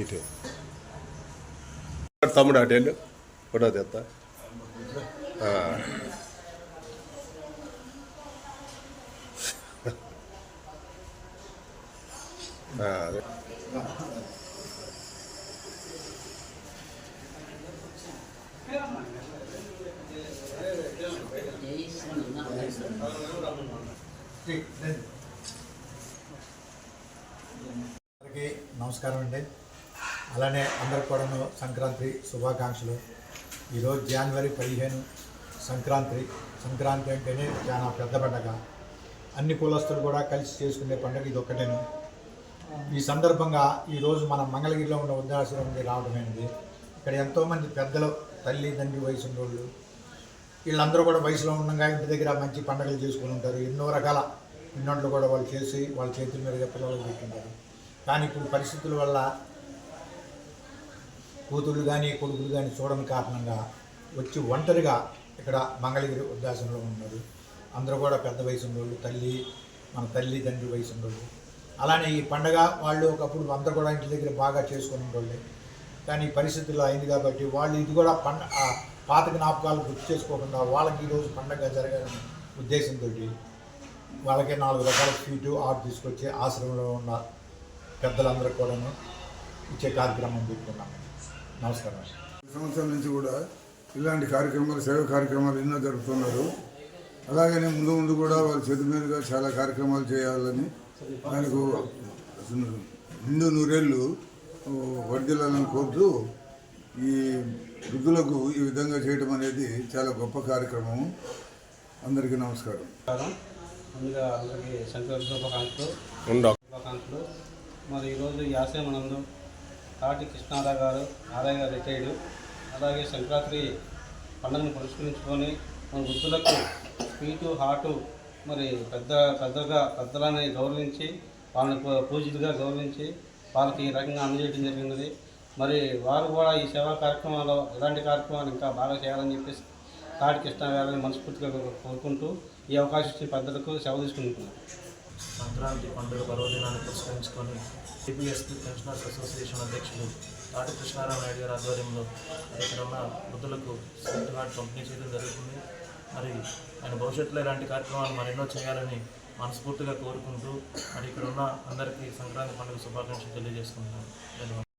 ఇటే తమ్ముడు అటెండు ఫోటో తెస్తా అదే అందరికీ నమస్కారం అండి. అలానే అందరికి కూడాను సంక్రాంతి శుభాకాంక్షలు. ఈరోజు జనవరి 15 సంక్రాంతి అంటేనే చాలా పెద్ద పండగ. అన్ని కులస్తులు కూడా కలిసి చేసుకునే పండుగ ఇది ఒక్కటేను. ఈ సందర్భంగా ఈరోజు మన మంగళగిరిలో ఉన్న వృద్ధాశ్రమంకి రావడమైనది. ఇక్కడ ఎంతోమంది పెద్దలు, తల్లి తండ్రి వయసు ఉన్నోళ్ళు, వీళ్ళందరూ కూడా వయసులో ఉండగా ఇంటి దగ్గర మంచి పండుగలు చేసుకుని ఉంటారు. ఎన్నో రకాల పిన్నోళ్ళు కూడా వాళ్ళు చేసి వాళ్ళ చేతుల మీదుగా పిల్లలకు పెట్టుకుంటారు. కానీ ఇప్పుడు పరిస్థితుల వల్ల కూతుళ్ళు కానీ కొడుకులు కానీ చూడని కారణంగా వచ్చి ఒంటరిగా ఇక్కడ మంగళగిరి వృద్ధాశ్రమంలో ఉన్నారు. అందరూ కూడా పెద్ద వయసు ఉన్నోళ్ళు, మన తల్లి తండ్రి వయసు ఉన్నోళ్ళు. అలానే ఈ పండగ వాళ్ళు ఒకప్పుడు అందరూ కూడా ఇంటి దగ్గర బాగా చేసుకుని ఉండేవాళ్ళే. కానీ పరిస్థితుల్లో అయింది కాబట్టి వాళ్ళు ఇది కూడా పాత జ్ఞాపకాలు గుర్తు చేసుకోకుండా వాళ్ళకి ఈరోజు పండగ జరగాలనే ఉద్దేశంతో వాళ్ళకి 4 రకాల స్వీటు తీసుకొచ్చి ఆశ్రమంలో ఉన్న పెద్దలందరూ కూడాను ఇచ్చే కార్యక్రమం పెట్టుకున్నాము. నమస్కారం. సంవత్సరం నుంచి కూడా ఇలాంటి కార్యక్రమాలు, సేవ కార్యక్రమాలు ఎన్నో జరుపుతున్నారు. అలాగనే ముందు కూడా వాళ్ళ చేతి మీదుగా చాలా కార్యక్రమాలు చేయాలని, దానికి నిండు నూరేళ్ళు వర్ధిల్లాలని కోరుతూ ఈ వృద్ధులకు ఈ విధంగా చేయడం అనేది చాలా గొప్ప కార్యక్రమం. అందరికీ నమస్కారం. ముందుగా అందరికీ సంక్రాంతి శుభాకాంక్షలు. మరి ఈరోజు ఈ ఆశ్రమనందు తాటి కృష్ణారావు గారు రిటైర్డ్, అలాగే సంక్రాంతి పండుగను పురస్కరించుకొని మన వృద్ధులకు స్వీటు హాటు మరి పెద్దలని గౌరవించి వాళ్ళని పూజితుగా గౌరవించి వాళ్ళకి ఈ రకంగా అందజేయడం జరిగినది. మరి వారు కూడా ఈ సేవా కార్యక్రమాల్లో ఇలాంటి కార్యక్రమాలు ఇంకా బాగా చేయాలని చెప్పేసి తాటి కృష్ణ గారిని మనస్ఫూర్తిగా కోరుకుంటూ ఈ అవకాశం ఇచ్చిన పెద్దలకు సెలవు తీసుకుంటున్నాను. సంక్రాంతి పండుగ పర్వదినాన్ని పురస్కరించుకొని సిపిఎస్ పెన్షనర్స్ అసోసియేషన్ అధ్యక్షులు తాటి కృష్ణారావు నాయుడు గారి ఆధ్వర్యంలో ఇక్కడ ఉన్న వృద్ధులకు స్వీట్ హార్ట్ పంపిణీ చేయడం జరుగుతుంది. మరి ఆయన భవిష్యత్తులో ఇలాంటి కార్యక్రమాలు మరెన్నో చేయాలని మనస్ఫూర్తిగా కోరుకుంటూ మరి ఇక్కడ ఉన్న అందరికీ సంక్రాంతి పండుగ శుభాకాంక్షలు తెలియజేసుకుంటున్నాను. ధన్యవాదాలు.